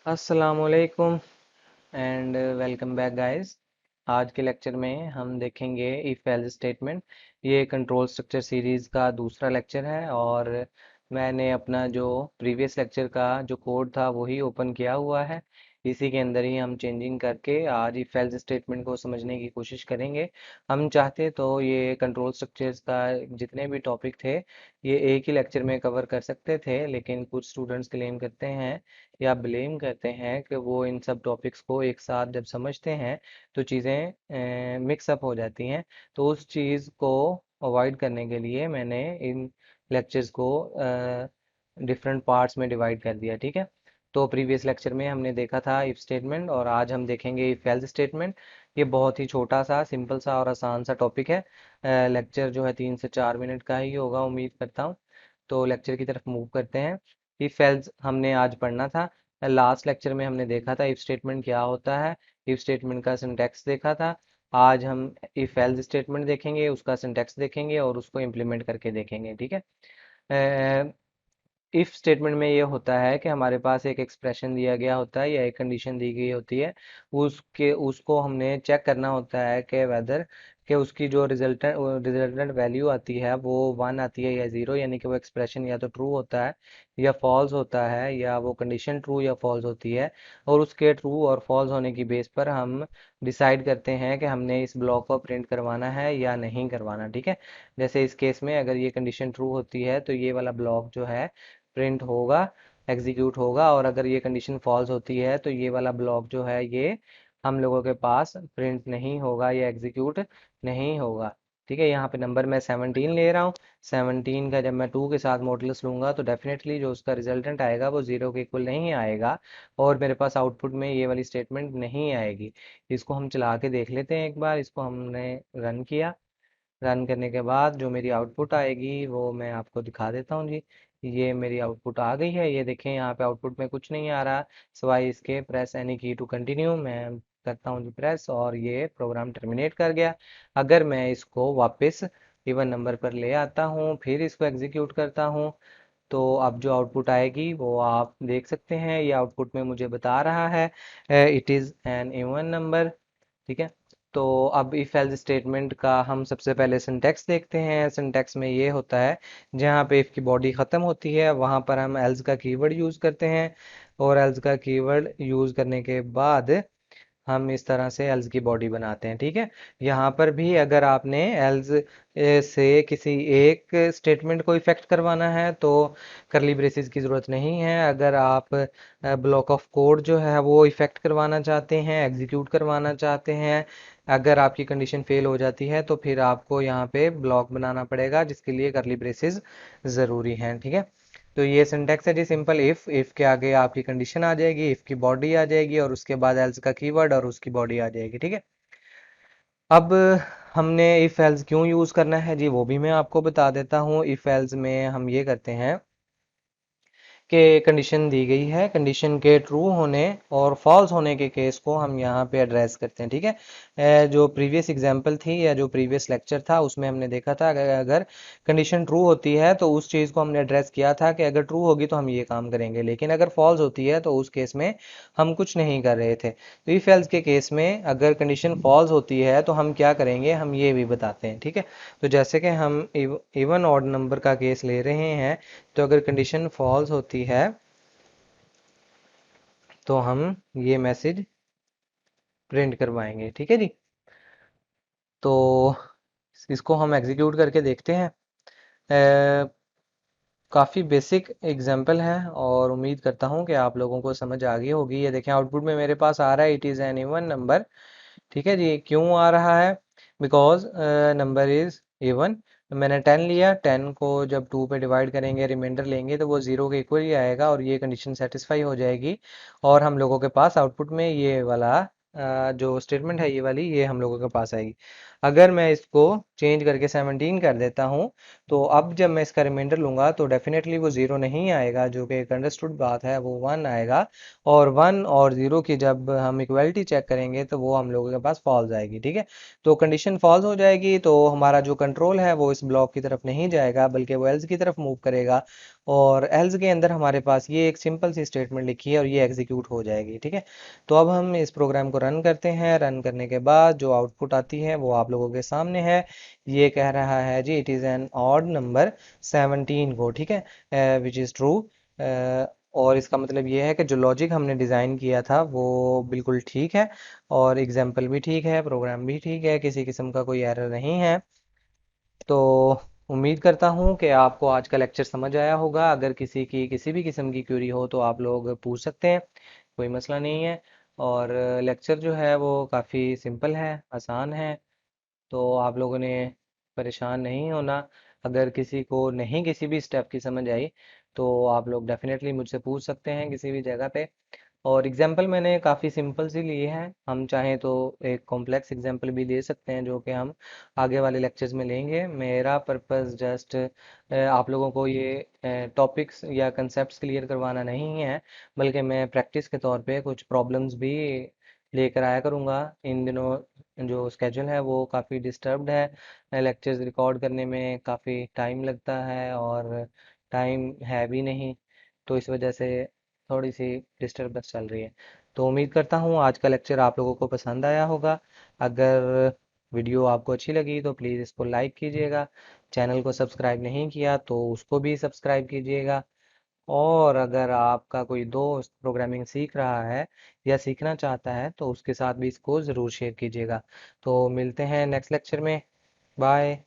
अस्सलामुअलैकुम and welcome back guys. आज के लेक्चर में हम देखेंगे इफ एल्स स्टेटमेंट। ये कंट्रोल स्ट्रक्चर सीरीज़ का दूसरा लेक्चर है और मैंने अपना जो प्रीवियस लेक्चर का जो कोड था वही ओपन किया हुआ है। इसी के अंदर ही हम चेंजिंग करके आज इफ एल्स स्टेटमेंट को समझने की कोशिश करेंगे। हम चाहते तो ये कंट्रोल स्ट्रक्चर्स का जितने भी टॉपिक थे ये एक ही लेक्चर में कवर कर सकते थे, लेकिन कुछ स्टूडेंट्स क्लेम करते हैं या ब्लेम करते हैं कि वो इन सब टॉपिक्स को एक साथ जब समझते हैं तो चीज़ें मिक्स अप हो जाती हैं। तो उस चीज़ को अवॉइड करने के लिए मैंने इन लेक्चर्स को डिफरेंट पार्ट्स में डिवाइड कर दिया, ठीक है। तो प्रीवियस लेक्चर में हमने देखा था इफ स्टेटमेंट और आज हम देखेंगे इफ एल्स स्टेटमेंट। ये बहुत ही छोटा सा सिंपल सा और आसान सा टॉपिक है। लेक्चर जो है 3 से 4 मिनट का ही होगा, उम्मीद करता हूँ। तो लेक्चर की तरफ मूव करते हैं। इफ एल्स हमने आज पढ़ना था। लास्ट लेक्चर में हमने देखा था इफ स्टेटमेंट क्या होता है, इफ स्टेटमेंट का सिंटैक्स देखा था। आज हम इफ एल्स स्टेटमेंट देखेंगे, उसका सिंटैक्स देखेंगे और उसको इम्प्लीमेंट करके देखेंगे, ठीक है। इफ स्टेटमेंट में ये होता है कि हमारे पास एक एक्सप्रेशन दिया गया होता है या एक कंडीशन दी गई होती है। उसको हमने चेक करना होता है कि वेदर कि उसकी जो रिजल्टेंट वैल्यू आती है वो 1 आती है या 0, यानी कि वो एक्सप्रेशन या तो ट्रू होता है या फॉल्स होता है, या वो कंडीशन ट्रू या फॉल्स होती है। और उसके ट्रू और फॉल्स होने की बेस पर हम डिसाइड करते हैं कि हमने इस ब्लॉक को प्रिंट करवाना है या नहीं करवाना, ठीक है। जैसे इस केस में अगर ये कंडीशन ट्रू होती है तो ये वाला ब्लॉक जो है प्रिंट होगा, एग्जीक्यूट होगा। और अगर ये कंडीशन फॉल्स होती है तो ये वाला ब्लॉक जो है ये हम लोगों के पास प्रिंट नहीं होगा या एग्जीक्यूट नहीं होगा, ठीक है। यहाँ पे नंबर मैं 17 ले रहा हूँ। 17 का जब मैं 2 के साथ मॉडुलस लूंगा तो डेफिनेटली जो उसका रिजल्टेंट आएगा वो 0 के इक्वल नहीं आएगा और मेरे पास आउटपुट में ये वाली स्टेटमेंट नहीं आएगी। इसको हम चला के देख लेते हैं एक बार। इसको हमने रन किया। रन करने के बाद जो मेरी आउटपुट आएगी वो मैं आपको दिखा देता हूँ जी। ये मेरी आउटपुट आ गई है, ये देखें यहाँ पे आउटपुट में कुछ नहीं आ रहा सिवाय इसके प्रेस एनी की टू कंटिन्यू। मैं करता हूँ जी प्रेस और ये प्रोग्राम टर्मिनेट कर गया। अगर मैं इसको वापस इवन नंबर पर ले आता हूँ फिर इसको एग्जीक्यूट करता हूँ तो अब जो आउटपुट आएगी वो आप देख सकते हैं। ये आउटपुट में मुझे बता रहा है it is N even number, ठीक है। तो अब इफ एल्स स्टेटमेंट का हम सबसे पहले सिंटैक्स देखते हैं। सिंटैक्स में ये होता है जहाँ पे इफ की बॉडी ख़त्म होती है वहाँ पर हम एल्स का कीवर्ड यूज़ करते हैं और एल्स का कीवर्ड यूज़ करने के बाद हम इस तरह से एल्स की बॉडी बनाते हैं, ठीक है। यहाँ पर भी अगर आपने एल्स से किसी एक स्टेटमेंट को इफेक्ट करवाना है तो करली ब्रेसेस की ज़रूरत नहीं है। अगर आप ब्लॉक ऑफ कोड जो है वो इफेक्ट करवाना चाहते हैं, एग्जीक्यूट करवाना चाहते हैं, अगर आपकी कंडीशन फेल हो जाती है तो फिर आपको यहाँ पे ब्लॉक बनाना पड़ेगा जिसके लिए करली ब्रेसेस ज़रूरी हैं, ठीक है। तो ये सिंटैक्स है जी सिंपल। इफ के आगे आपकी कंडीशन आ जाएगी, इफ की बॉडी आ जाएगी और उसके बाद एल्स का कीवर्ड और उसकी बॉडी आ जाएगी, ठीक है। अब हमने इफ एल्स क्यों यूज करना है जी वो भी मैं आपको बता देता हूँ। इफ एल्स में हम ये करते हैं कि कंडीशन दी गई है, कंडीशन के ट्रू होने और फॉल्स होने के केस को हम यहाँ पे एड्रेस करते हैं, ठीक है। जो प्रीवियस एग्जांपल थी या जो प्रीवियस लेक्चर था उसमें हमने देखा था अगर कंडीशन ट्रू होती है तो उस चीज़ को हमने एड्रेस किया था कि अगर ट्रू होगी तो हम ये काम करेंगे, लेकिन अगर फॉल्स होती है तो उस केस में हम कुछ नहीं कर रहे थे। तो इफ एल्स के केस में अगर कंडीशन फॉल्स होती है तो हम क्या करेंगे हम ये भी बताते हैं, ठीक है। तो जैसे कि हम इवन ऑड नंबर का केस ले रहे हैं तो अगर कंडीशन फॉल्स होती है तो हम ये मैसेज प्रिंट करवाएंगे, ठीक है जी। तो इसको हम एग्जीक्यूट करके देखते हैं। काफ़ी बेसिक एग्जांपल है और उम्मीद करता हूँ कि आप लोगों को समझ आ गई होगी। ये देखें आउटपुट में मेरे पास आ रहा है it is N even number, ठीक है जी। क्यों आ रहा है? Because number is even. मैंने 10 लिया, 10 को जब 2 पे डिवाइड करेंगे रिमाइंडर लेंगे तो वो 0 के इक्वल ही आएगा और ये कंडीशन सेटिस्फाई हो जाएगी और हम लोगों के पास आउटपुट में ये वाला जो स्टेटमेंट है ये वाली ये हम लोगों के पास आएगी। अगर मैं इसको चेंज करके 17 कर देता हूँ, तो अब जब मैं इसका रिमाइंडर लूंगा तो डेफिनेटली वो ज़ीरो नहीं आएगा, जो कि एक अंडरस्टूड बात है, वो वन आएगा। और वन और ज़ीरो की जब हम इक्वलिटी चेक करेंगे तो वो हम लोगों के पास फॉल्स आएगी। ठीक है, तो कंडीशन फॉल्स हो जाएगी तो हमारा जो कंट्रोल है वो इस ब्लॉक की तरफ नहीं जाएगा, बल्कि वो एल्स की तरफ मूव करेगा। और एल्स के अंदर हमारे पास ये एक सिंपल सी स्टेटमेंट लिखी है और ये एग्जीक्यूट हो जाएगी। ठीक है, तो अब हम इस प्रोग्राम को रन करते हैं। रन करने के बाद जो आउटपुट आती है वो आप लोगों के सामने है। ये कह रहा है जी it is an odd number 17 को। ठीक है, विच इज़ ट्रू। और इसका मतलब ये है कि जो लॉजिक हमने डिज़ाइन किया था वो बिल्कुल ठीक है, और एग्जाम्पल भी ठीक है, प्रोग्राम भी ठीक है, किसी किस्म का कोई एरर नहीं है। तो उम्मीद करता हूँ कि आपको आज का लेक्चर समझ आया होगा। अगर किसी की किसी भी किस्म की क्वेरी हो तो आप लोग पूछ सकते हैं, कोई मसला नहीं है। और लेक्चर जो है वो काफ़ी सिंपल है, आसान है, तो आप लोगों ने परेशान नहीं होना। अगर किसी को नहीं किसी भी स्टेप की समझ आई तो आप लोग डेफिनेटली मुझसे पूछ सकते हैं किसी भी जगह पे। और एग्जाम्पल मैंने काफ़ी सिंपल सी लिए हैं, हम चाहें तो एक कॉम्प्लेक्स एग्जाम्पल भी दे सकते हैं जो कि हम आगे वाले लेक्चर्स में लेंगे। मेरा पर्पस जस्ट आप लोगों को ये टॉपिक्स या कंसेप्ट्स क्लियर करवाना नहीं है, बल्कि मैं प्रैक्टिस के तौर पे कुछ प्रॉब्लम्स भी लेकर आया करूँगा। इन दिनों जो स्केजूल है वो काफ़ी डिस्टर्ब्ड है, लेक्चर्स रिकॉर्ड करने में काफ़ी टाइम लगता है और टाइम है भी नहीं, तो इस वजह से थोड़ी सी डिस्टर्बेंस चल रही है। तो उम्मीद करता हूँ आज का लेक्चर आप लोगों को पसंद आया होगा। अगर वीडियो आपको अच्छी लगी तो प्लीज़ इसको लाइक कीजिएगा। चैनल को सब्सक्राइब नहीं किया तो उसको भी सब्सक्राइब कीजिएगा। और अगर आपका कोई दोस्त प्रोग्रामिंग सीख रहा है या सीखना चाहता है तो उसके साथ भी इसको ज़रूर शेयर कीजिएगा। तो मिलते हैं नेक्स्ट लेक्चर में। बाय।